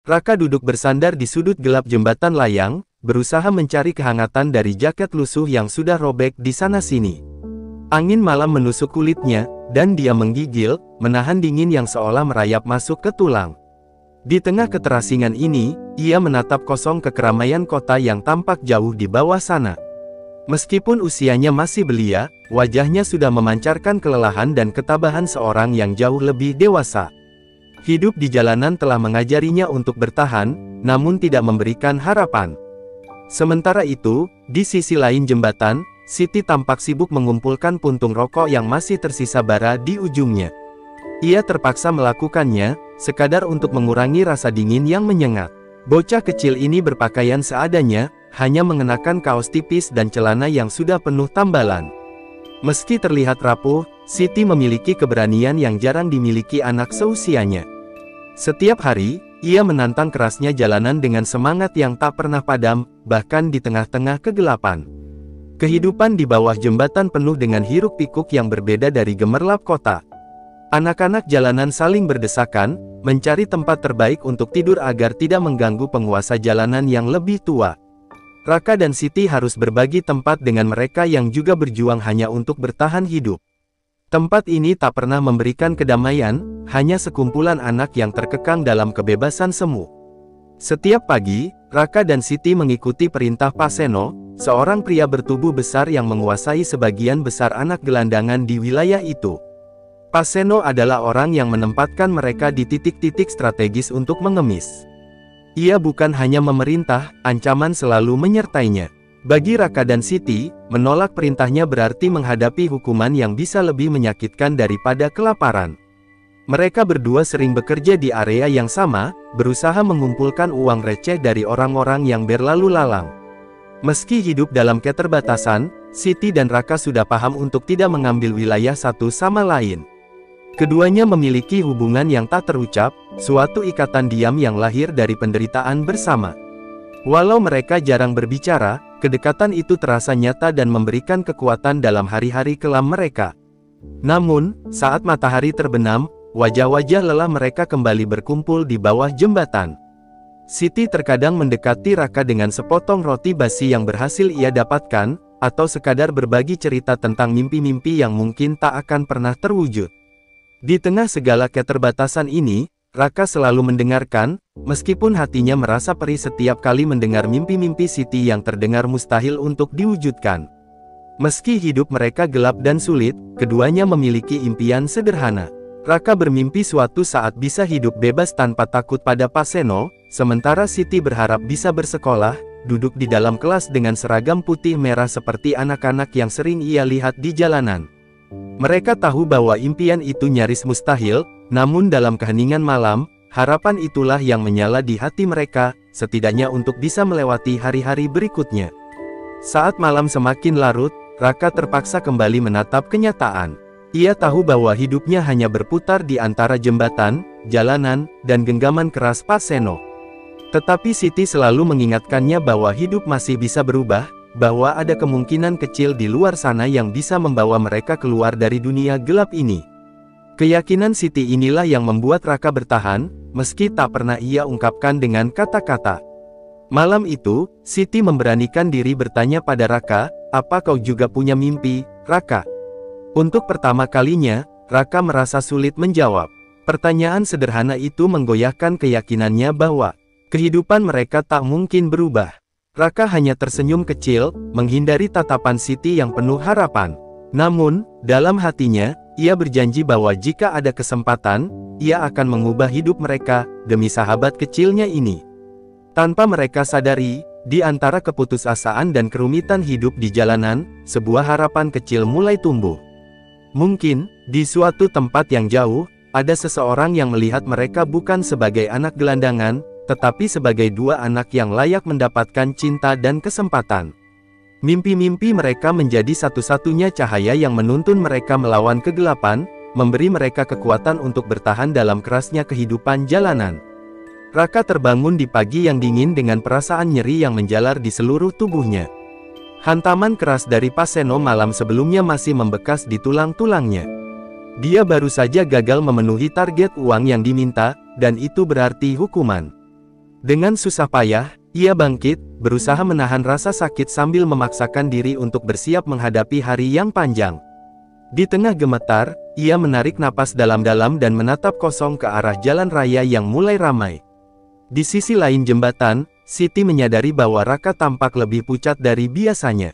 Raka duduk bersandar di sudut gelap jembatan layang, berusaha mencari kehangatan dari jaket lusuh yang sudah robek di sana-sini. Angin malam menusuk kulitnya, dan dia menggigil, menahan dingin yang seolah merayap masuk ke tulang. Di tengah keterasingan ini, ia menatap kosong ke keramaian kota yang tampak jauh di bawah sana. Meskipun usianya masih belia, wajahnya sudah memancarkan kelelahan dan ketabahan seorang yang jauh lebih dewasa. Hidup di jalanan telah mengajarinya untuk bertahan, namun tidak memberikan harapan. Sementara itu, di sisi lain jembatan, Siti tampak sibuk mengumpulkan puntung rokok yang masih tersisa bara di ujungnya. Ia terpaksa melakukannya, sekadar untuk mengurangi rasa dingin yang menyengat. Bocah kecil ini berpakaian seadanya, hanya mengenakan kaos tipis dan celana yang sudah penuh tambalan. Meski terlihat rapuh, Siti memiliki keberanian yang jarang dimiliki anak seusianya. Setiap hari, ia menantang kerasnya jalanan dengan semangat yang tak pernah padam, bahkan di tengah-tengah kegelapan. Kehidupan di bawah jembatan penuh dengan hiruk-pikuk yang berbeda dari gemerlap kota. Anak-anak jalanan saling berdesakan, mencari tempat terbaik untuk tidur agar tidak mengganggu penguasa jalanan yang lebih tua. Raka dan Siti harus berbagi tempat dengan mereka yang juga berjuang hanya untuk bertahan hidup. Tempat ini tak pernah memberikan kedamaian, hanya sekumpulan anak yang terkekang dalam kebebasan semu. Setiap pagi, Raka dan Siti mengikuti perintah Pak Seno, seorang pria bertubuh besar yang menguasai sebagian besar anak gelandangan di wilayah itu. Pak Seno adalah orang yang menempatkan mereka di titik-titik strategis untuk mengemis. Ia bukan hanya memerintah, ancaman selalu menyertainya. Bagi Raka dan Siti, menolak perintahnya berarti menghadapi hukuman yang bisa lebih menyakitkan daripada kelaparan. Mereka berdua sering bekerja di area yang sama, berusaha mengumpulkan uang receh dari orang-orang yang berlalu lalang. Meski hidup dalam keterbatasan, Siti dan Raka sudah paham untuk tidak mengambil wilayah satu sama lain. Keduanya memiliki hubungan yang tak terucap, suatu ikatan diam yang lahir dari penderitaan bersama. Walau mereka jarang berbicara, kedekatan itu terasa nyata dan memberikan kekuatan dalam hari-hari kelam mereka. Namun, saat matahari terbenam, wajah-wajah lelah mereka kembali berkumpul di bawah jembatan. Siti terkadang mendekati Raka dengan sepotong roti basi yang berhasil ia dapatkan, atau sekadar berbagi cerita tentang mimpi-mimpi yang mungkin tak akan pernah terwujud. Di tengah segala keterbatasan ini, Raka selalu mendengarkan, meskipun hatinya merasa perih setiap kali mendengar mimpi-mimpi Siti yang terdengar mustahil untuk diwujudkan. Meski hidup mereka gelap dan sulit, keduanya memiliki impian sederhana. Raka bermimpi suatu saat bisa hidup bebas tanpa takut pada Pak Seno, sementara Siti berharap bisa bersekolah, duduk di dalam kelas dengan seragam putih merah seperti anak-anak yang sering ia lihat di jalanan. Mereka tahu bahwa impian itu nyaris mustahil, namun dalam keheningan malam, harapan itulah yang menyala di hati mereka, setidaknya untuk bisa melewati hari-hari berikutnya. Saat malam semakin larut, Raka terpaksa kembali menatap kenyataan. Ia tahu bahwa hidupnya hanya berputar di antara jembatan, jalanan, dan genggaman keras Pak Seno. Tetapi Siti selalu mengingatkannya bahwa hidup masih bisa berubah, bahwa ada kemungkinan kecil di luar sana yang bisa membawa mereka keluar dari dunia gelap ini. Keyakinan Siti inilah yang membuat Raka bertahan, meski tak pernah ia ungkapkan dengan kata-kata. Malam itu, Siti memberanikan diri bertanya pada Raka, "Apa kau juga punya mimpi, Raka?" Untuk pertama kalinya, Raka merasa sulit menjawab. Pertanyaan sederhana itu menggoyahkan keyakinannya bahwa kehidupan mereka tak mungkin berubah. Raka hanya tersenyum kecil, menghindari tatapan Siti yang penuh harapan. Namun, dalam hatinya, ia berjanji bahwa jika ada kesempatan, ia akan mengubah hidup mereka, demi sahabat kecilnya ini. Tanpa mereka sadari, di antara keputusasaan dan kerumitan hidup di jalanan, sebuah harapan kecil mulai tumbuh. Mungkin, di suatu tempat yang jauh, ada seseorang yang melihat mereka bukan sebagai anak gelandangan, tetapi sebagai dua anak yang layak mendapatkan cinta dan kesempatan. Mimpi-mimpi mereka menjadi satu-satunya cahaya yang menuntun mereka melawan kegelapan, memberi mereka kekuatan untuk bertahan dalam kerasnya kehidupan jalanan. Raka terbangun di pagi yang dingin dengan perasaan nyeri yang menjalar di seluruh tubuhnya. Hantaman keras dari Pak Seno malam sebelumnya masih membekas di tulang-tulangnya. Dia baru saja gagal memenuhi target uang yang diminta, dan itu berarti hukuman. Dengan susah payah, ia bangkit, berusaha menahan rasa sakit sambil memaksakan diri untuk bersiap menghadapi hari yang panjang. Di tengah gemetar, ia menarik napas dalam-dalam dan menatap kosong ke arah jalan raya yang mulai ramai. Di sisi lain jembatan, Siti menyadari bahwa Raka tampak lebih pucat dari biasanya.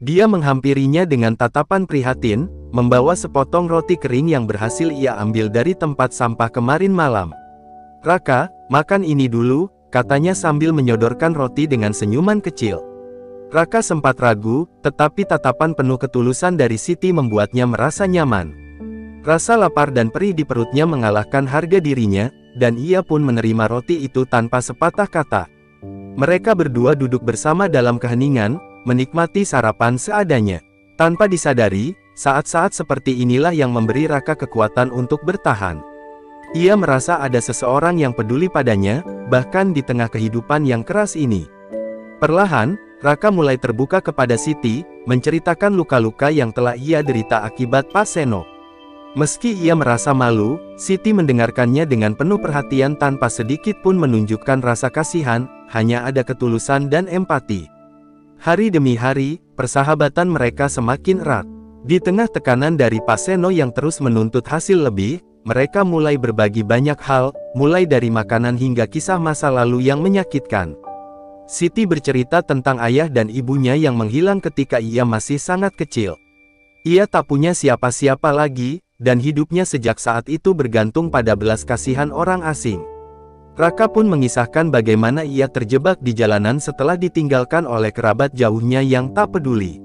Dia menghampirinya dengan tatapan prihatin, membawa sepotong roti kering yang berhasil ia ambil dari tempat sampah kemarin malam. "Raka, makan ini dulu," katanya sambil menyodorkan roti dengan senyuman kecil. Raka sempat ragu, tetapi tatapan penuh ketulusan dari Siti membuatnya merasa nyaman. Rasa lapar dan perih di perutnya mengalahkan harga dirinya, dan ia pun menerima roti itu tanpa sepatah kata. Mereka berdua duduk bersama dalam keheningan, menikmati sarapan seadanya. Tanpa disadari, saat-saat seperti inilah yang memberi Raka kekuatan untuk bertahan. Ia merasa ada seseorang yang peduli padanya, bahkan di tengah kehidupan yang keras ini. Perlahan, Raka mulai terbuka kepada Siti, menceritakan luka-luka yang telah ia derita akibat Pak Seno. Meski ia merasa malu, Siti mendengarkannya dengan penuh perhatian tanpa sedikit pun menunjukkan rasa kasihan, hanya ada ketulusan dan empati. Hari demi hari, persahabatan mereka semakin erat. Di tengah tekanan dari Pak Seno yang terus menuntut hasil lebih, mereka mulai berbagi banyak hal, mulai dari makanan hingga kisah masa lalu yang menyakitkan. Siti bercerita tentang ayah dan ibunya yang menghilang ketika ia masih sangat kecil. Ia tak punya siapa-siapa lagi, dan hidupnya sejak saat itu bergantung pada belas kasihan orang asing. Raka pun mengisahkan bagaimana ia terjebak di jalanan setelah ditinggalkan oleh kerabat jauhnya yang tak peduli.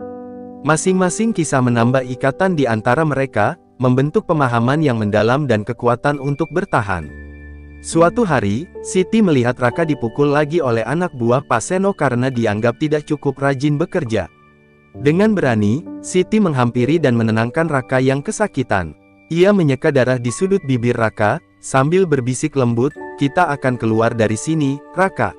Masing-masing kisah menambah ikatan di antara mereka, membentuk pemahaman yang mendalam dan kekuatan untuk bertahan. Suatu hari, Siti melihat Raka dipukul lagi oleh anak buah Pak Seno karena dianggap tidak cukup rajin bekerja. Dengan berani, Siti menghampiri dan menenangkan Raka yang kesakitan. Ia menyeka darah di sudut bibir Raka, sambil berbisik lembut, "Kita akan keluar dari sini, Raka.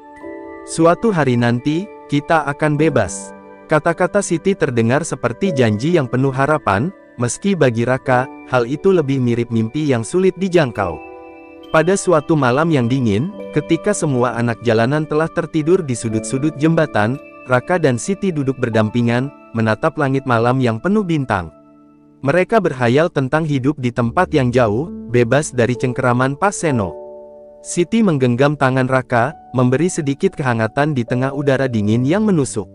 Suatu hari nanti, kita akan bebas." Kata-kata Siti terdengar seperti janji yang penuh harapan, meski bagi Raka, hal itu lebih mirip mimpi yang sulit dijangkau. Pada suatu malam yang dingin, ketika semua anak jalanan telah tertidur di sudut-sudut jembatan, Raka dan Siti duduk berdampingan, menatap langit malam yang penuh bintang. Mereka berhayal tentang hidup di tempat yang jauh, bebas dari cengkeraman Pak Seno. Siti menggenggam tangan Raka, memberi sedikit kehangatan di tengah udara dingin yang menusuk.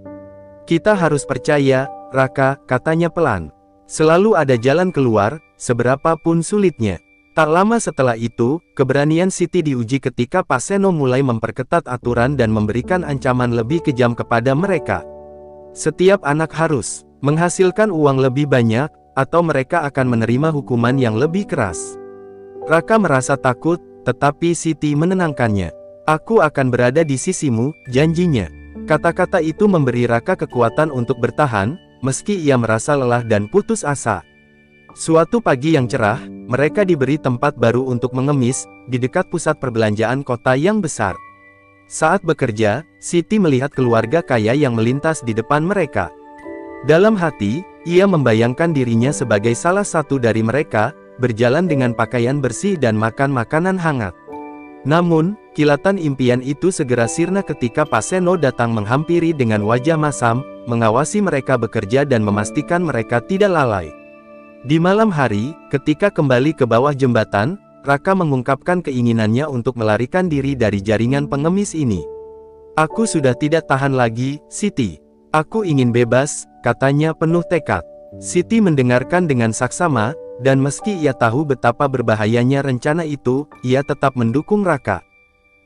"Kita harus percaya, Raka," katanya pelan. "Selalu ada jalan keluar, seberapapun sulitnya." Tak lama setelah itu, keberanian Siti diuji ketika Pak Seno mulai memperketat aturan dan memberikan ancaman lebih kejam kepada mereka. Setiap anak harus menghasilkan uang lebih banyak, atau mereka akan menerima hukuman yang lebih keras. Raka merasa takut, tetapi Siti menenangkannya. "Aku akan berada di sisimu," janjinya. Kata-kata itu memberi Raka kekuatan untuk bertahan, meski ia merasa lelah dan putus asa. Suatu pagi yang cerah, mereka diberi tempat baru untuk mengemis, di dekat pusat perbelanjaan kota yang besar. Saat bekerja, Siti melihat keluarga kaya yang melintas di depan mereka. Dalam hati, ia membayangkan dirinya sebagai salah satu dari mereka, berjalan dengan pakaian bersih dan makan makanan hangat. Namun, kilatan impian itu segera sirna ketika Pak Seno datang menghampiri dengan wajah masam, mengawasi mereka bekerja dan memastikan mereka tidak lalai. Di malam hari, ketika kembali ke bawah jembatan, Raka mengungkapkan keinginannya untuk melarikan diri dari jaringan pengemis ini. "Aku sudah tidak tahan lagi, Siti. Aku ingin bebas," katanya penuh tekad. Siti mendengarkan dengan saksama, dan meski ia tahu betapa berbahayanya rencana itu, ia tetap mendukung Raka.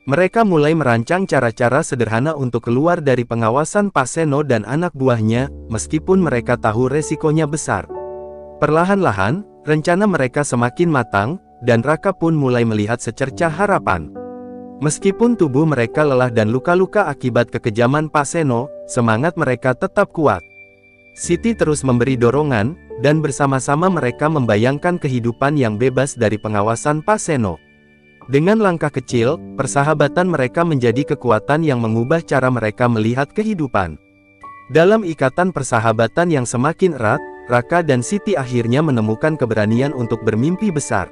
Mereka mulai merancang cara-cara sederhana untuk keluar dari pengawasan Pak Seno dan anak buahnya, meskipun mereka tahu resikonya besar. Perlahan-lahan, rencana mereka semakin matang, dan Raka pun mulai melihat secercah harapan. Meskipun tubuh mereka lelah dan luka-luka akibat kekejaman Pak Seno, semangat mereka tetap kuat. Siti terus memberi dorongan, dan bersama-sama mereka membayangkan kehidupan yang bebas dari pengawasan Pak Seno. Dengan langkah kecil, persahabatan mereka menjadi kekuatan yang mengubah cara mereka melihat kehidupan. Dalam ikatan persahabatan yang semakin erat, Raka dan Siti akhirnya menemukan keberanian untuk bermimpi besar.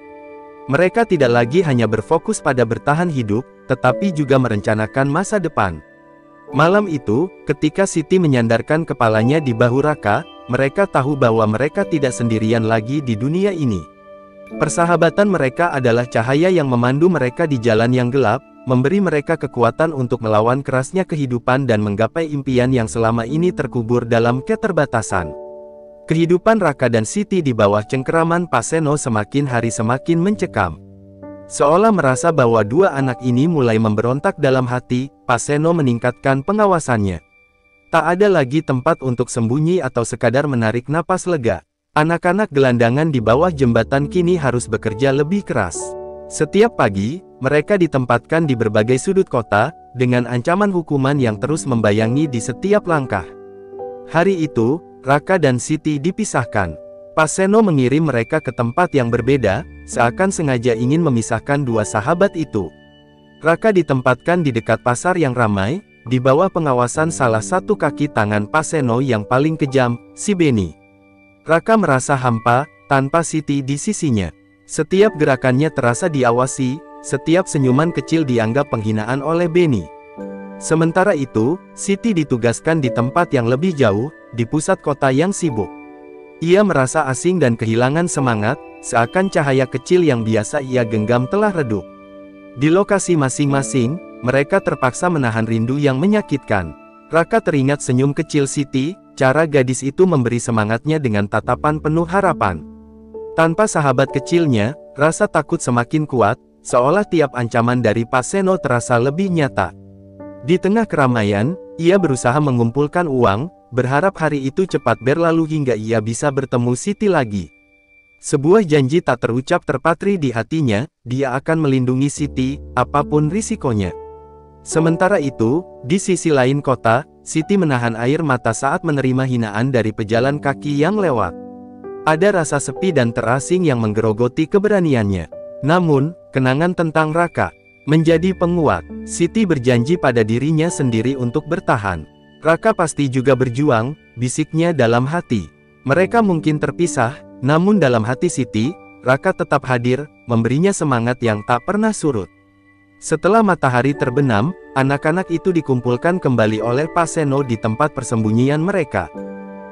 Mereka tidak lagi hanya berfokus pada bertahan hidup, tetapi juga merencanakan masa depan. Malam itu, ketika Siti menyandarkan kepalanya di bahu Raka, mereka tahu bahwa mereka tidak sendirian lagi di dunia ini. Persahabatan mereka adalah cahaya yang memandu mereka di jalan yang gelap, memberi mereka kekuatan untuk melawan kerasnya kehidupan dan menggapai impian yang selama ini terkubur dalam keterbatasan. Kehidupan Raka dan Siti di bawah cengkeraman Pak Seno semakin hari semakin mencekam. Seolah merasa bahwa dua anak ini mulai memberontak dalam hati, Pak Seno meningkatkan pengawasannya. Tak ada lagi tempat untuk sembunyi atau sekadar menarik napas lega. Anak-anak gelandangan di bawah jembatan kini harus bekerja lebih keras. Setiap pagi, mereka ditempatkan di berbagai sudut kota, dengan ancaman hukuman yang terus membayangi di setiap langkah. Hari itu, Raka dan Siti dipisahkan. Pak Seno mengirim mereka ke tempat yang berbeda, seakan sengaja ingin memisahkan dua sahabat itu. Raka ditempatkan di dekat pasar yang ramai, di bawah pengawasan salah satu kaki tangan Pak Seno yang paling kejam, si Beni. Raka merasa hampa, tanpa Siti di sisinya. Setiap gerakannya terasa diawasi, setiap senyuman kecil dianggap penghinaan oleh Beni. Sementara itu, Siti ditugaskan di tempat yang lebih jauh, di pusat kota yang sibuk. Ia merasa asing dan kehilangan semangat, seakan cahaya kecil yang biasa ia genggam telah redup. Di lokasi masing-masing, mereka terpaksa menahan rindu yang menyakitkan. Raka teringat senyum kecil Siti, cara gadis itu memberi semangatnya dengan tatapan penuh harapan. Tanpa sahabat kecilnya, rasa takut semakin kuat, seolah tiap ancaman dari Pak Seno terasa lebih nyata. Di tengah keramaian, ia berusaha mengumpulkan uang, berharap hari itu cepat berlalu hingga ia bisa bertemu Siti lagi. Sebuah janji tak terucap terpatri di hatinya, dia akan melindungi Siti, apapun risikonya. Sementara itu, di sisi lain kota, Siti menahan air mata saat menerima hinaan dari pejalan kaki yang lewat. Ada rasa sepi dan terasing yang menggerogoti keberaniannya. Namun, kenangan tentang Raka menjadi penguat. Siti berjanji pada dirinya sendiri untuk bertahan. Raka pasti juga berjuang, bisiknya dalam hati. Mereka mungkin terpisah, namun dalam hati Siti, Raka tetap hadir, memberinya semangat yang tak pernah surut. Setelah matahari terbenam, anak-anak itu dikumpulkan kembali oleh Pak Seno di tempat persembunyian mereka.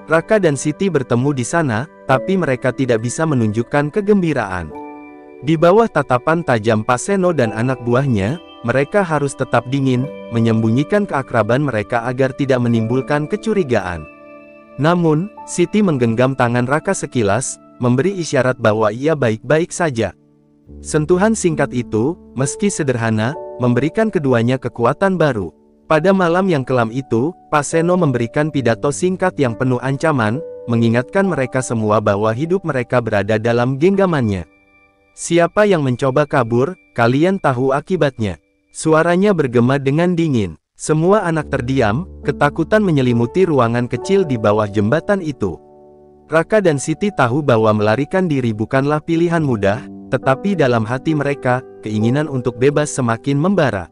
Raka dan Siti bertemu di sana, tapi mereka tidak bisa menunjukkan kegembiraan. Di bawah tatapan tajam Pak Seno dan anak buahnya, mereka harus tetap dingin, menyembunyikan keakraban mereka agar tidak menimbulkan kecurigaan. Namun, Siti menggenggam tangan Raka sekilas, memberi isyarat bahwa ia baik-baik saja. Sentuhan singkat itu, meski sederhana, memberikan keduanya kekuatan baru. Pada malam yang kelam itu, Pak Seno memberikan pidato singkat yang penuh ancaman, mengingatkan mereka semua bahwa hidup mereka berada dalam genggamannya. Siapa yang mencoba kabur, kalian tahu akibatnya. Suaranya bergema dengan dingin. Semua anak terdiam, ketakutan menyelimuti ruangan kecil di bawah jembatan itu. Raka dan Siti tahu bahwa melarikan diri bukanlah pilihan mudah, tetapi dalam hati mereka, keinginan untuk bebas semakin membara.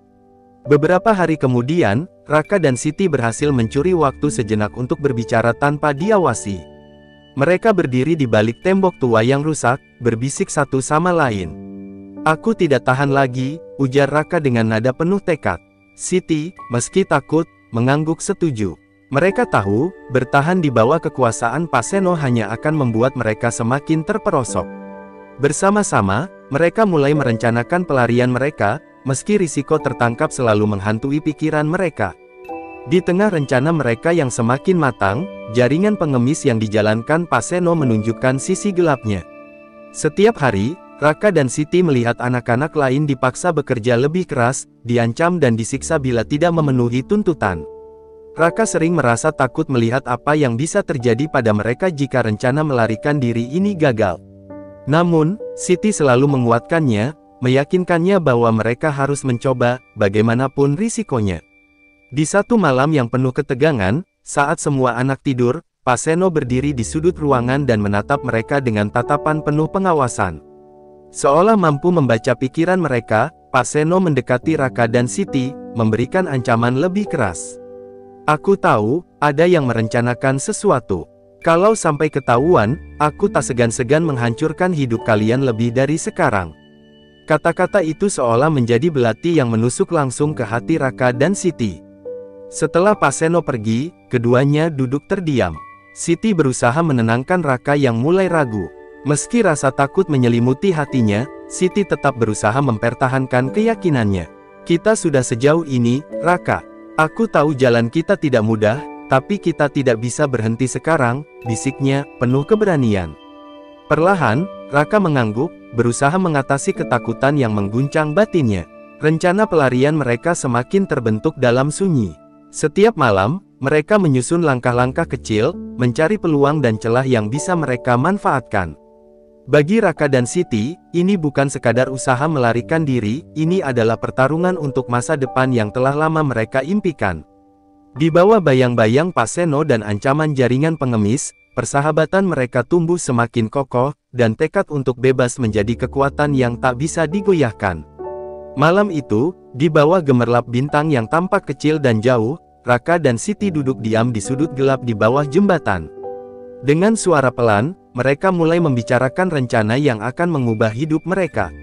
Beberapa hari kemudian, Raka dan Siti berhasil mencuri waktu sejenak untuk berbicara tanpa diawasi. Mereka berdiri di balik tembok tua yang rusak, berbisik satu sama lain. "Aku tidak tahan lagi," ujar Raka dengan nada penuh tekad. Siti, meski takut, mengangguk setuju. Mereka tahu, bertahan di bawah kekuasaan Pak Seno hanya akan membuat mereka semakin terperosok. Bersama-sama, mereka mulai merencanakan pelarian mereka, meski risiko tertangkap selalu menghantui pikiran mereka. Di tengah rencana mereka yang semakin matang, jaringan pengemis yang dijalankan Pak Seno menunjukkan sisi gelapnya. Setiap hari, Raka dan Siti melihat anak-anak lain dipaksa bekerja lebih keras, diancam dan disiksa bila tidak memenuhi tuntutan. Raka sering merasa takut melihat apa yang bisa terjadi pada mereka jika rencana melarikan diri ini gagal. Namun, Siti selalu menguatkannya, meyakinkannya bahwa mereka harus mencoba, bagaimanapun risikonya. Di satu malam yang penuh ketegangan, saat semua anak tidur, Pak Seno berdiri di sudut ruangan dan menatap mereka dengan tatapan penuh pengawasan. Seolah mampu membaca pikiran mereka, Pak Seno mendekati Raka dan Siti, memberikan ancaman lebih keras. "Aku tahu, ada yang merencanakan sesuatu. Kalau sampai ketahuan, aku tak segan-segan menghancurkan hidup kalian lebih dari sekarang." Kata-kata itu seolah menjadi belati yang menusuk langsung ke hati Raka dan Siti. Setelah Pak Seno pergi, keduanya duduk terdiam. Siti berusaha menenangkan Raka yang mulai ragu. Meski rasa takut menyelimuti hatinya, Siti tetap berusaha mempertahankan keyakinannya. Kita sudah sejauh ini, Raka. Aku tahu jalan kita tidak mudah, tapi kita tidak bisa berhenti sekarang, bisiknya, penuh keberanian. Perlahan, Raka mengangguk, berusaha mengatasi ketakutan yang mengguncang batinnya. Rencana pelarian mereka semakin terbentuk dalam sunyi. Setiap malam, mereka menyusun langkah-langkah kecil, mencari peluang dan celah yang bisa mereka manfaatkan. Bagi Raka dan Siti, ini bukan sekadar usaha melarikan diri, ini adalah pertarungan untuk masa depan yang telah lama mereka impikan. Di bawah bayang-bayang Pak Seno dan ancaman jaringan pengemis, persahabatan mereka tumbuh semakin kokoh, dan tekad untuk bebas menjadi kekuatan yang tak bisa digoyahkan. Malam itu, di bawah gemerlap bintang yang tampak kecil dan jauh, Raka dan Siti duduk diam di sudut gelap di bawah jembatan. Dengan suara pelan, mereka mulai membicarakan rencana yang akan mengubah hidup mereka.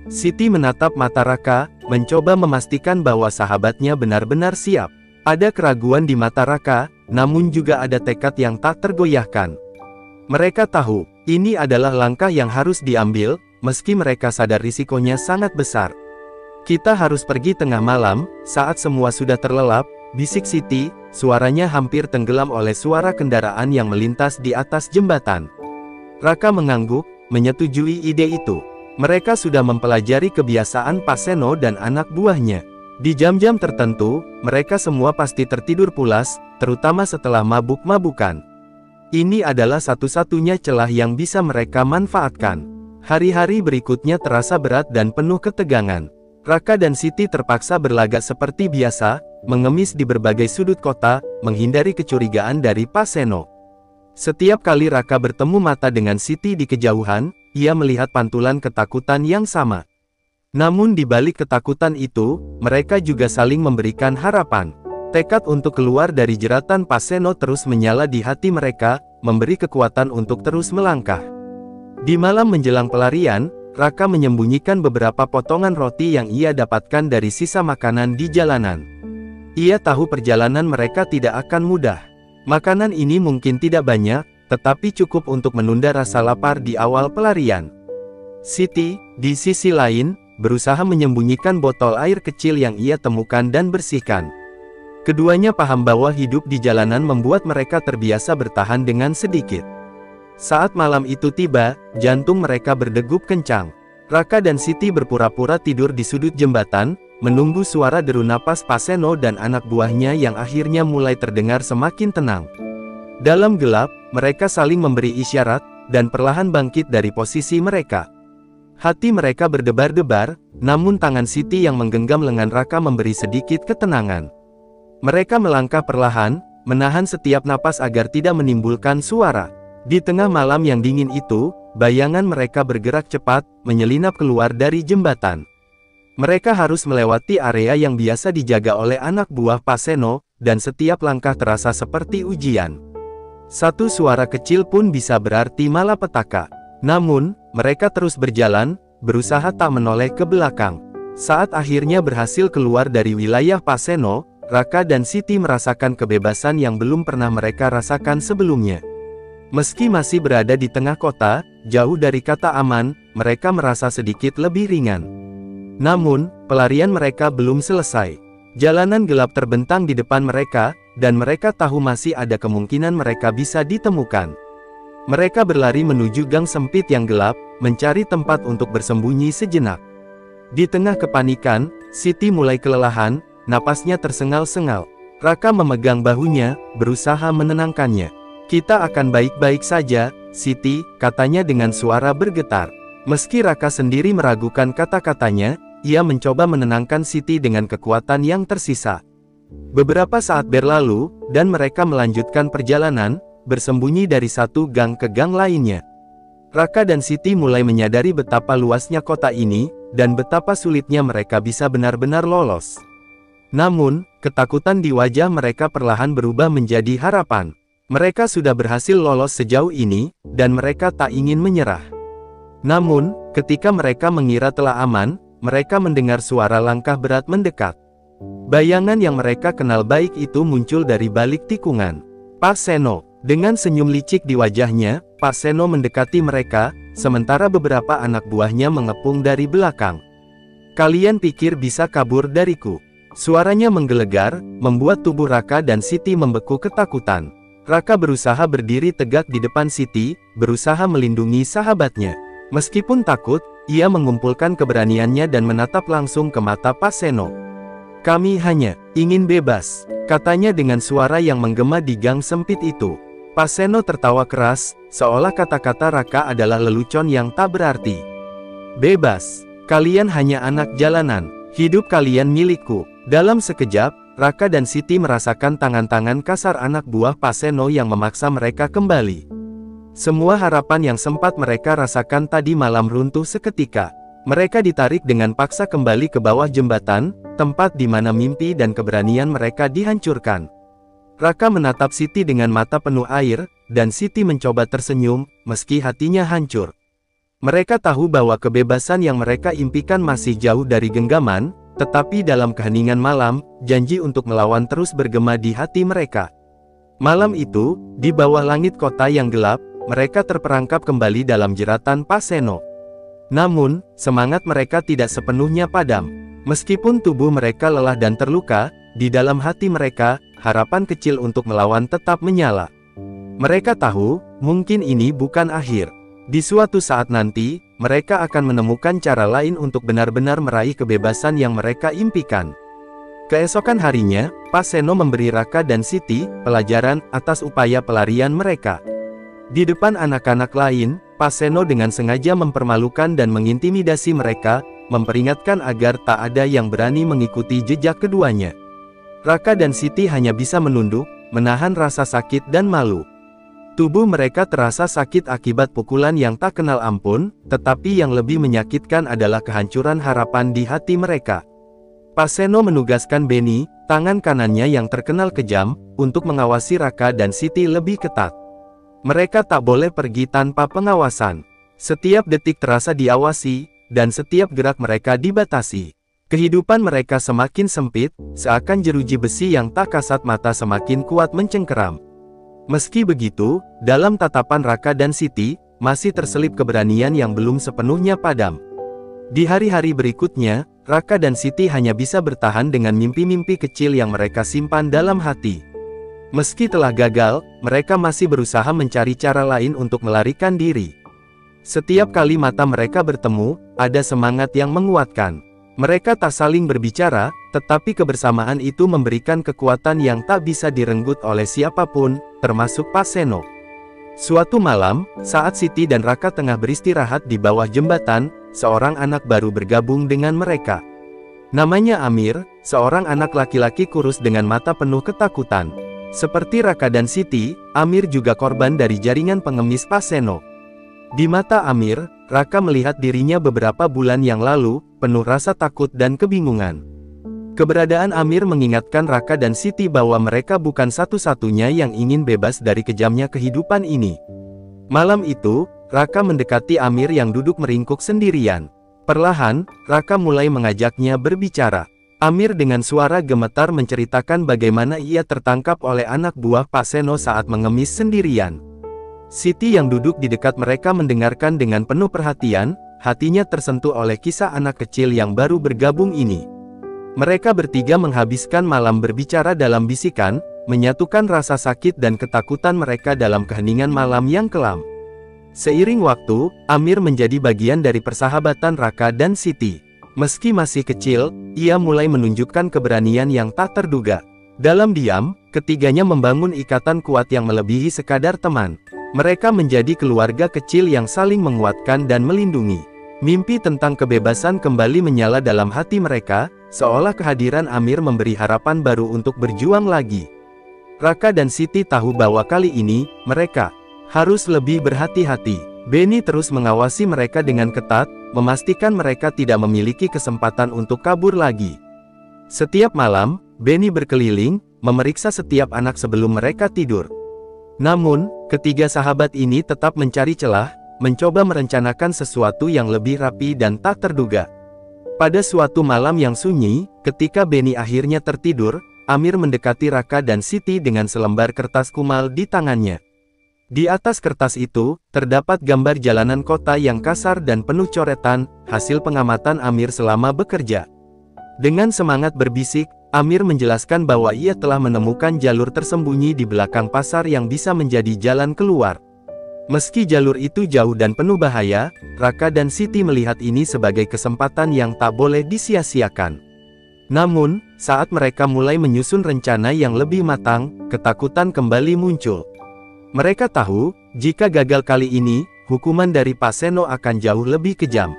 Siti menatap mata Raka, mencoba memastikan bahwa sahabatnya benar-benar siap. Ada keraguan di mata Raka, namun juga ada tekad yang tak tergoyahkan. Mereka tahu, ini adalah langkah yang harus diambil, meski mereka sadar risikonya sangat besar. Kita harus pergi tengah malam, saat semua sudah terlelap, bisik Siti, suaranya hampir tenggelam oleh suara kendaraan yang melintas di atas jembatan. Raka mengangguk, menyetujui ide itu. Mereka sudah mempelajari kebiasaan Pak Seno dan anak buahnya. Di jam-jam tertentu, mereka semua pasti tertidur pulas, terutama setelah mabuk-mabukan. Ini adalah satu-satunya celah yang bisa mereka manfaatkan. Hari-hari berikutnya terasa berat dan penuh ketegangan. Raka dan Siti terpaksa berlagak seperti biasa, mengemis di berbagai sudut kota, menghindari kecurigaan dari Pak Seno. Setiap kali Raka bertemu mata dengan Siti di kejauhan, ia melihat pantulan ketakutan yang sama. Namun di balik ketakutan itu, mereka juga saling memberikan harapan. Tekad untuk keluar dari jeratan Pak Seno terus menyala di hati mereka, memberi kekuatan untuk terus melangkah. Di malam menjelang pelarian, Raka menyembunyikan beberapa potongan roti yang ia dapatkan dari sisa makanan di jalanan. Ia tahu perjalanan mereka tidak akan mudah. Makanan ini mungkin tidak banyak, tetapi cukup untuk menunda rasa lapar di awal pelarian. Siti, di sisi lain, berusaha menyembunyikan botol air kecil yang ia temukan dan bersihkan. Keduanya paham bahwa hidup di jalanan membuat mereka terbiasa bertahan dengan sedikit. Saat malam itu tiba, jantung mereka berdegup kencang. Raka dan Siti berpura-pura tidur di sudut jembatan, menunggu suara deru napas Pak Seno dan anak buahnya yang akhirnya mulai terdengar semakin tenang. Dalam gelap, mereka saling memberi isyarat, dan perlahan bangkit dari posisi mereka. Hati mereka berdebar-debar, namun tangan Siti yang menggenggam lengan Raka memberi sedikit ketenangan. Mereka melangkah perlahan, menahan setiap napas agar tidak menimbulkan suara. Di tengah malam yang dingin itu, bayangan mereka bergerak cepat, menyelinap keluar dari jembatan. Mereka harus melewati area yang biasa dijaga oleh anak buah Pak Seno, dan setiap langkah terasa seperti ujian. Satu suara kecil pun bisa berarti malapetaka. Namun, mereka terus berjalan, berusaha tak menoleh ke belakang. Saat akhirnya berhasil keluar dari wilayah Pak Seno, Raka dan Siti merasakan kebebasan yang belum pernah mereka rasakan sebelumnya. Meski masih berada di tengah kota, jauh dari kata aman, mereka merasa sedikit lebih ringan. Namun, pelarian mereka belum selesai. Jalanan gelap terbentang di depan mereka, dan mereka tahu masih ada kemungkinan mereka bisa ditemukan. Mereka berlari menuju gang sempit yang gelap, mencari tempat untuk bersembunyi sejenak. Di tengah kepanikan, Siti mulai kelelahan, napasnya tersengal-sengal. Raka memegang bahunya, berusaha menenangkannya. Kita akan baik-baik saja, Siti, katanya dengan suara bergetar. Meski Raka sendiri meragukan kata-katanya, ia mencoba menenangkan Siti dengan kekuatan yang tersisa. Beberapa saat berlalu, dan mereka melanjutkan perjalanan, bersembunyi dari satu gang ke gang lainnya. Raka dan Siti mulai menyadari betapa luasnya kota ini, dan betapa sulitnya mereka bisa benar-benar lolos. Namun, ketakutan di wajah mereka perlahan berubah menjadi harapan. Mereka sudah berhasil lolos sejauh ini, dan mereka tak ingin menyerah. Namun, Ketika mereka mengira telah aman, mereka mendengar suara langkah berat mendekat. Bayangan yang mereka kenal baik itu muncul dari balik tikungan. Pak Seno, dengan senyum licik di wajahnya, Pak Seno mendekati mereka, sementara beberapa anak buahnya mengepung dari belakang. "Kalian pikir bisa kabur dariku?" Suaranya menggelegar, membuat tubuh Raka dan Siti membeku ketakutan. Raka berusaha berdiri tegak di depan Siti, berusaha melindungi sahabatnya. Meskipun takut, ia mengumpulkan keberaniannya dan menatap langsung ke mata Pak Seno. "Kami hanya ingin bebas," katanya dengan suara yang menggema di gang sempit itu. Pak Seno tertawa keras, seolah kata-kata Raka adalah lelucon yang tak berarti. "Bebas? Kalian hanya anak jalanan. Hidup kalian milikku." Dalam sekejap, Raka dan Siti merasakan tangan-tangan kasar anak buah Pak Seno yang memaksa mereka kembali. Semua harapan yang sempat mereka rasakan tadi malam runtuh seketika. Mereka ditarik dengan paksa kembali ke bawah jembatan, tempat di mana mimpi dan keberanian mereka dihancurkan. Raka menatap Siti dengan mata penuh air, dan Siti mencoba tersenyum, meski hatinya hancur. Mereka tahu bahwa kebebasan yang mereka impikan masih jauh dari genggaman, tetapi dalam keheningan malam, janji untuk melawan terus bergema di hati mereka. Malam itu, di bawah langit kota yang gelap, mereka terperangkap kembali dalam jeratan Pak Seno. Namun, semangat mereka tidak sepenuhnya padam. Meskipun tubuh mereka lelah dan terluka, di dalam hati mereka, harapan kecil untuk melawan tetap menyala. Mereka tahu, mungkin ini bukan akhir. Di suatu saat nanti, mereka akan menemukan cara lain untuk benar-benar meraih kebebasan yang mereka impikan. Keesokan harinya, Pak Seno memberi Raka dan Siti pelajaran atas upaya pelarian mereka. Di depan anak-anak lain, Pak Seno dengan sengaja mempermalukan dan mengintimidasi mereka, memperingatkan agar tak ada yang berani mengikuti jejak keduanya. Raka dan Siti hanya bisa menunduk, menahan rasa sakit dan malu. Tubuh mereka terasa sakit akibat pukulan yang tak kenal ampun, tetapi yang lebih menyakitkan adalah kehancuran harapan di hati mereka. Pak Seno menugaskan Beni, tangan kanannya yang terkenal kejam, untuk mengawasi Raka dan Siti lebih ketat. Mereka tak boleh pergi tanpa pengawasan. Setiap detik terasa diawasi, dan setiap gerak mereka dibatasi. Kehidupan mereka semakin sempit, seakan jeruji besi yang tak kasat mata semakin kuat mencengkeram. Meski begitu, dalam tatapan Raka dan Siti, masih terselip keberanian yang belum sepenuhnya padam. Di hari-hari berikutnya, Raka dan Siti hanya bisa bertahan dengan mimpi-mimpi kecil yang mereka simpan dalam hati. Meski telah gagal, mereka masih berusaha mencari cara lain untuk melarikan diri. Setiap kali mata mereka bertemu, ada semangat yang menguatkan. Mereka tak saling berbicara, tetapi kebersamaan itu memberikan kekuatan yang tak bisa direnggut oleh siapapun, termasuk Pak Seno. Suatu malam, saat Siti dan Raka tengah beristirahat di bawah jembatan, seorang anak baru bergabung dengan mereka. Namanya Amir, seorang anak laki-laki kurus dengan mata penuh ketakutan. Seperti Raka dan Siti, Amir juga korban dari jaringan pengemis Pak Seno. Di mata Amir, Raka melihat dirinya beberapa bulan yang lalu, penuh rasa takut dan kebingungan. Keberadaan Amir mengingatkan Raka dan Siti bahwa mereka bukan satu-satunya yang ingin bebas dari kejamnya kehidupan ini. Malam itu, Raka mendekati Amir yang duduk meringkuk sendirian. Perlahan, Raka mulai mengajaknya berbicara. Amir dengan suara gemetar menceritakan bagaimana ia tertangkap oleh anak buah Pak Seno saat mengemis sendirian. Siti yang duduk di dekat mereka mendengarkan dengan penuh perhatian, hatinya tersentuh oleh kisah anak kecil yang baru bergabung ini. Mereka bertiga menghabiskan malam berbicara dalam bisikan, menyatukan rasa sakit dan ketakutan mereka dalam keheningan malam yang kelam. Seiring waktu, Amir menjadi bagian dari persahabatan Raka dan Siti. Meski masih kecil, ia mulai menunjukkan keberanian yang tak terduga. Dalam diam, ketiganya membangun ikatan kuat yang melebihi sekadar teman. Mereka menjadi keluarga kecil yang saling menguatkan dan melindungi. Mimpi tentang kebebasan kembali menyala dalam hati mereka, seolah kehadiran Amir memberi harapan baru untuk berjuang lagi. Raka dan Siti tahu bahwa kali ini, mereka harus lebih berhati-hati. Beni terus mengawasi mereka dengan ketat, memastikan mereka tidak memiliki kesempatan untuk kabur lagi. Setiap malam, Beni berkeliling, memeriksa setiap anak sebelum mereka tidur. Namun, ketiga sahabat ini tetap mencari celah, mencoba merencanakan sesuatu yang lebih rapi dan tak terduga. Pada suatu malam yang sunyi, ketika Benny akhirnya tertidur, Amir mendekati Raka dan Siti dengan selembar kertas kumal di tangannya. Di atas kertas itu, terdapat gambar jalanan kota yang kasar dan penuh coretan, hasil pengamatan Amir selama bekerja. Dengan semangat berbisik, Amir menjelaskan bahwa ia telah menemukan jalur tersembunyi di belakang pasar yang bisa menjadi jalan keluar. Meski jalur itu jauh dan penuh bahaya, Raka dan Siti melihat ini sebagai kesempatan yang tak boleh disia-siakan. Namun, saat mereka mulai menyusun rencana yang lebih matang, ketakutan kembali muncul. Mereka tahu, jika gagal kali ini, hukuman dari Pak Seno akan jauh lebih kejam.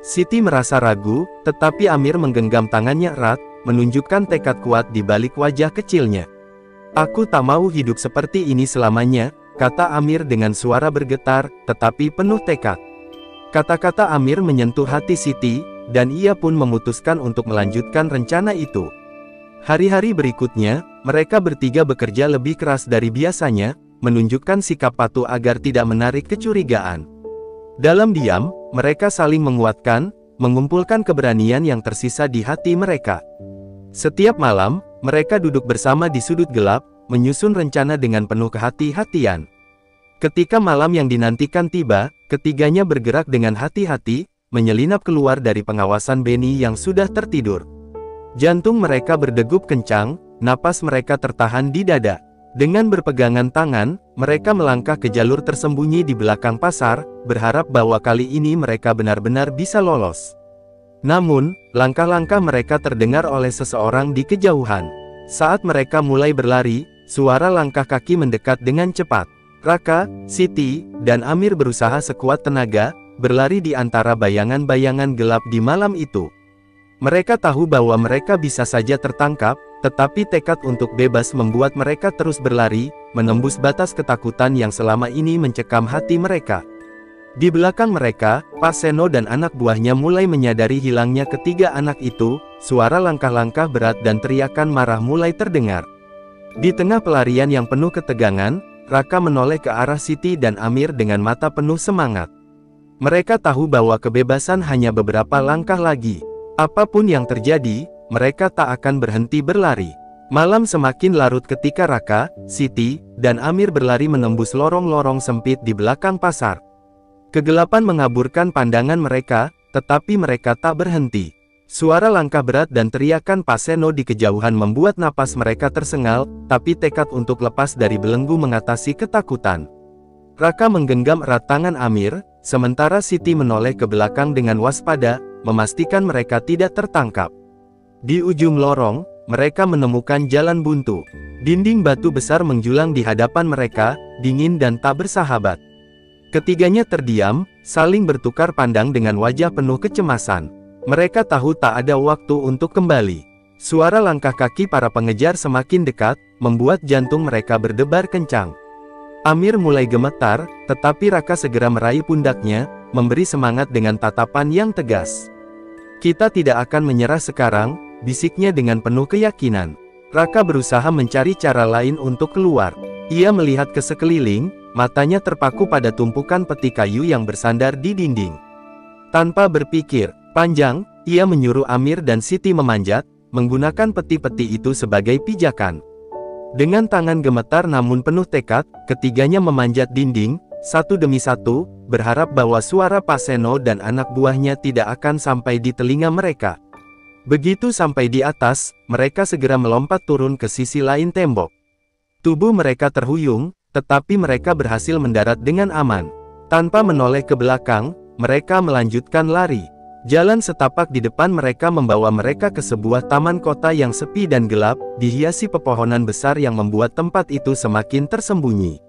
Siti merasa ragu, tetapi Amir menggenggam tangannya erat, menunjukkan tekad kuat di balik wajah kecilnya. "Aku tak mau hidup seperti ini selamanya," kata Amir dengan suara bergetar, tetapi penuh tekad. Kata-kata Amir menyentuh hati Siti, dan ia pun memutuskan untuk melanjutkan rencana itu. Hari-hari berikutnya, mereka bertiga bekerja lebih keras dari biasanya, menunjukkan sikap patuh agar tidak menarik kecurigaan. Dalam diam, mereka saling menguatkan, mengumpulkan keberanian yang tersisa di hati mereka. Setiap malam, mereka duduk bersama di sudut gelap, menyusun rencana dengan penuh kehati-hatian. Ketika malam yang dinantikan tiba, ketiganya bergerak dengan hati-hati, menyelinap keluar dari pengawasan Benny yang sudah tertidur. Jantung mereka berdegup kencang, napas mereka tertahan di dada. Dengan berpegangan tangan, mereka melangkah ke jalur tersembunyi di belakang pasar, berharap bahwa kali ini mereka benar-benar bisa lolos. Namun, langkah-langkah mereka terdengar oleh seseorang di kejauhan. Saat mereka mulai berlari, suara langkah kaki mendekat dengan cepat. Raka, Siti, dan Amir berusaha sekuat tenaga, berlari di antara bayangan-bayangan gelap di malam itu. Mereka tahu bahwa mereka bisa saja tertangkap, tetapi tekad untuk bebas membuat mereka terus berlari, menembus batas ketakutan yang selama ini mencekam hati mereka. Di belakang mereka, Pak Seno dan anak buahnya mulai menyadari hilangnya ketiga anak itu, suara langkah-langkah berat dan teriakan marah mulai terdengar. Di tengah pelarian yang penuh ketegangan, Raka menoleh ke arah Siti dan Amir dengan mata penuh semangat. Mereka tahu bahwa kebebasan hanya beberapa langkah lagi. Apapun yang terjadi, mereka tak akan berhenti berlari. Malam semakin larut ketika Raka, Siti, dan Amir berlari menembus lorong-lorong sempit di belakang pasar. Kegelapan mengaburkan pandangan mereka, tetapi mereka tak berhenti. Suara langkah berat dan teriakan Pak Seno di kejauhan membuat napas mereka tersengal, tapi tekad untuk lepas dari belenggu mengatasi ketakutan. Raka menggenggam erat tangan Amir, sementara Siti menoleh ke belakang dengan waspada, memastikan mereka tidak tertangkap. Di ujung lorong, mereka menemukan jalan buntu. Dinding batu besar menjulang di hadapan mereka, dingin dan tak bersahabat. Ketiganya terdiam, saling bertukar pandang dengan wajah penuh kecemasan. Mereka tahu tak ada waktu untuk kembali. Suara langkah kaki para pengejar semakin dekat, membuat jantung mereka berdebar kencang. Amir mulai gemetar, tetapi Raka segera meraih pundaknya, memberi semangat dengan tatapan yang tegas. "Kita tidak akan menyerah sekarang," bisiknya dengan penuh keyakinan. Raka berusaha mencari cara lain untuk keluar. Ia melihat ke sekeliling, matanya terpaku pada tumpukan peti kayu yang bersandar di dinding. Tanpa berpikir panjang, ia menyuruh Amir dan Siti memanjat, menggunakan peti-peti itu sebagai pijakan. Dengan tangan gemetar namun penuh tekad, ketiganya memanjat dinding, satu demi satu, berharap bahwa suara Pak Seno dan anak buahnya tidak akan sampai di telinga mereka. Begitu sampai di atas, mereka segera melompat turun ke sisi lain tembok. Tubuh mereka terhuyung, tetapi mereka berhasil mendarat dengan aman. Tanpa menoleh ke belakang, mereka melanjutkan lari. Jalan setapak di depan mereka membawa mereka ke sebuah taman kota yang sepi dan gelap, dihiasi pepohonan besar yang membuat tempat itu semakin tersembunyi.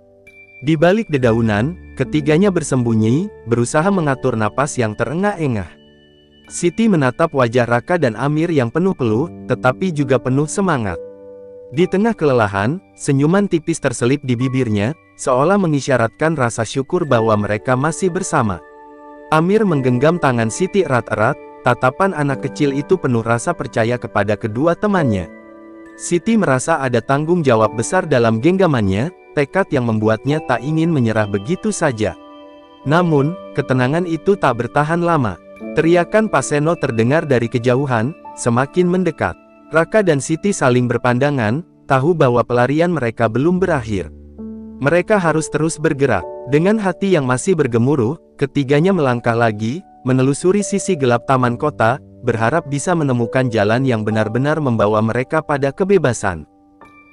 Di balik dedaunan, ketiganya bersembunyi, berusaha mengatur napas yang terengah-engah. Siti menatap wajah Raka dan Amir yang penuh peluh, tetapi juga penuh semangat. Di tengah kelelahan, senyuman tipis terselip di bibirnya, seolah mengisyaratkan rasa syukur bahwa mereka masih bersama. Amir menggenggam tangan Siti erat-erat, tatapan anak kecil itu penuh rasa percaya kepada kedua temannya. Siti merasa ada tanggung jawab besar dalam genggamannya, tekad yang membuatnya tak ingin menyerah begitu saja. Namun, ketenangan itu tak bertahan lama. Teriakan Pak Seno terdengar dari kejauhan, semakin mendekat. Raka dan Siti saling berpandangan, tahu bahwa pelarian mereka belum berakhir. Mereka harus terus bergerak. Dengan hati yang masih bergemuruh, ketiganya melangkah lagi, menelusuri sisi gelap taman kota, berharap bisa menemukan jalan yang benar-benar membawa mereka pada kebebasan.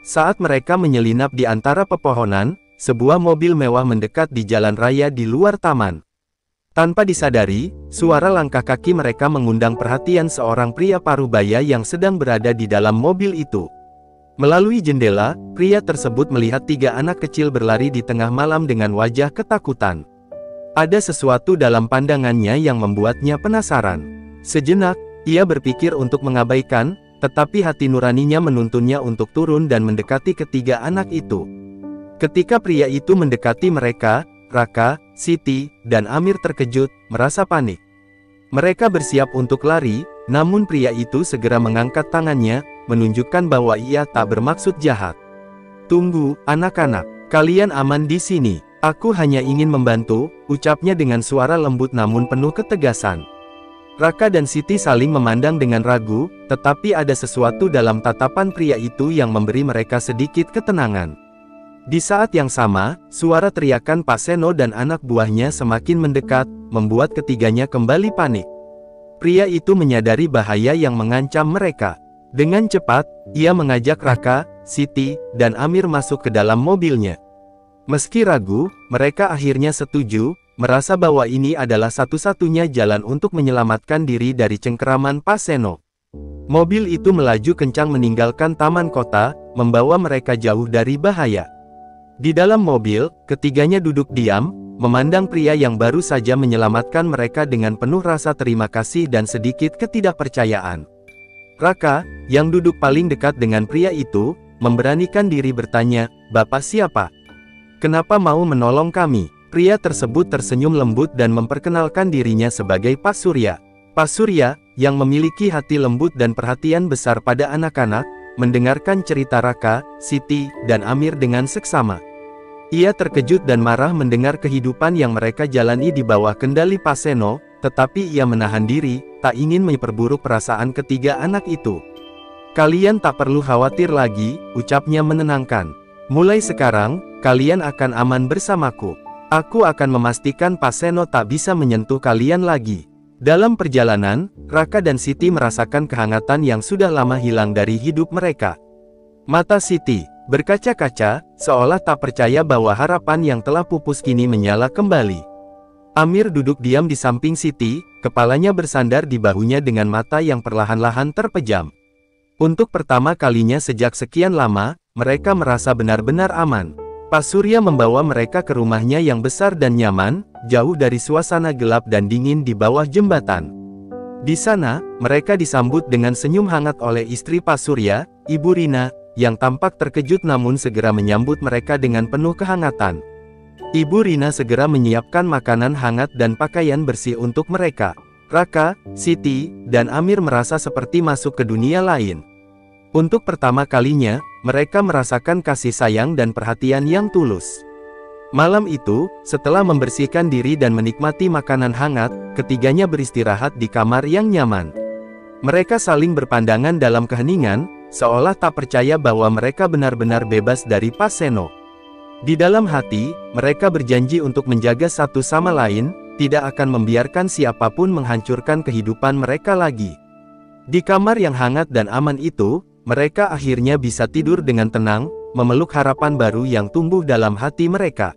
Saat mereka menyelinap di antara pepohonan, sebuah mobil mewah mendekat di jalan raya di luar taman. Tanpa disadari, suara langkah kaki mereka mengundang perhatian seorang pria parubaya yang sedang berada di dalam mobil itu. Melalui jendela, pria tersebut melihat 3 anak kecil berlari di tengah malam dengan wajah ketakutan. Ada sesuatu dalam pandangannya yang membuatnya penasaran. Sejenak, ia berpikir untuk mengabaikan, tetapi hati nuraninya menuntunnya untuk turun dan mendekati ketiga anak itu. Ketika pria itu mendekati mereka, Raka, Siti, dan Amir terkejut, merasa panik. Mereka bersiap untuk lari, namun pria itu segera mengangkat tangannya, menunjukkan bahwa ia tak bermaksud jahat. "Tunggu, anak-anak, kalian aman di sini. Aku hanya ingin membantu," ucapnya dengan suara lembut namun penuh ketegasan. Raka dan Siti saling memandang dengan ragu, tetapi ada sesuatu dalam tatapan pria itu yang memberi mereka sedikit ketenangan. Di saat yang sama, suara teriakan Pak Seno dan anak buahnya semakin mendekat, membuat ketiganya kembali panik. Pria itu menyadari bahaya yang mengancam mereka. Dengan cepat, ia mengajak Raka, Siti, dan Amir masuk ke dalam mobilnya. Meski ragu, mereka akhirnya setuju, merasa bahwa ini adalah satu-satunya jalan untuk menyelamatkan diri dari cengkeraman Pak Seno. Mobil itu melaju kencang meninggalkan taman kota, membawa mereka jauh dari bahaya. Di dalam mobil, ketiganya duduk diam, memandang pria yang baru saja menyelamatkan mereka dengan penuh rasa terima kasih dan sedikit ketidakpercayaan. Raka, yang duduk paling dekat dengan pria itu, memberanikan diri bertanya, "Bapak siapa? Kenapa mau menolong kami?" Pria tersebut tersenyum lembut dan memperkenalkan dirinya sebagai Pak Surya. Pak Surya, yang memiliki hati lembut dan perhatian besar pada anak-anak, mendengarkan cerita Raka, Siti, dan Amir dengan seksama. Ia terkejut dan marah mendengar kehidupan yang mereka jalani di bawah kendali Pak Seno, tetapi ia menahan diri, tak ingin memperburuk perasaan ketiga anak itu. "Kalian tak perlu khawatir lagi," ucapnya menenangkan. "Mulai sekarang, kalian akan aman bersamaku. Aku akan memastikan Pak Seno tak bisa menyentuh kalian lagi." Dalam perjalanan, Raka dan Siti merasakan kehangatan yang sudah lama hilang dari hidup mereka. Mata Siti berkaca-kaca, seolah tak percaya bahwa harapan yang telah pupus kini menyala kembali. Amir duduk diam di samping Siti, kepalanya bersandar di bahunya dengan mata yang perlahan-lahan terpejam. Untuk pertama kalinya sejak sekian lama, mereka merasa benar-benar aman. Pak Surya membawa mereka ke rumahnya yang besar dan nyaman, jauh dari suasana gelap dan dingin di bawah jembatan. Di sana, mereka disambut dengan senyum hangat oleh istri Pak Surya, Ibu Rina, yang tampak terkejut namun segera menyambut mereka dengan penuh kehangatan. Ibu Rina segera menyiapkan makanan hangat dan pakaian bersih untuk mereka. Raka, Siti, dan Amir merasa seperti masuk ke dunia lain. Untuk pertama kalinya, mereka merasakan kasih sayang dan perhatian yang tulus. Malam itu, setelah membersihkan diri dan menikmati makanan hangat, ketiganya beristirahat di kamar yang nyaman. Mereka saling berpandangan dalam keheningan, seolah tak percaya bahwa mereka benar-benar bebas dari Pak Seno. Di dalam hati, mereka berjanji untuk menjaga satu sama lain, tidak akan membiarkan siapapun menghancurkan kehidupan mereka lagi. Di kamar yang hangat dan aman itu, mereka akhirnya bisa tidur dengan tenang, memeluk harapan baru yang tumbuh dalam hati mereka.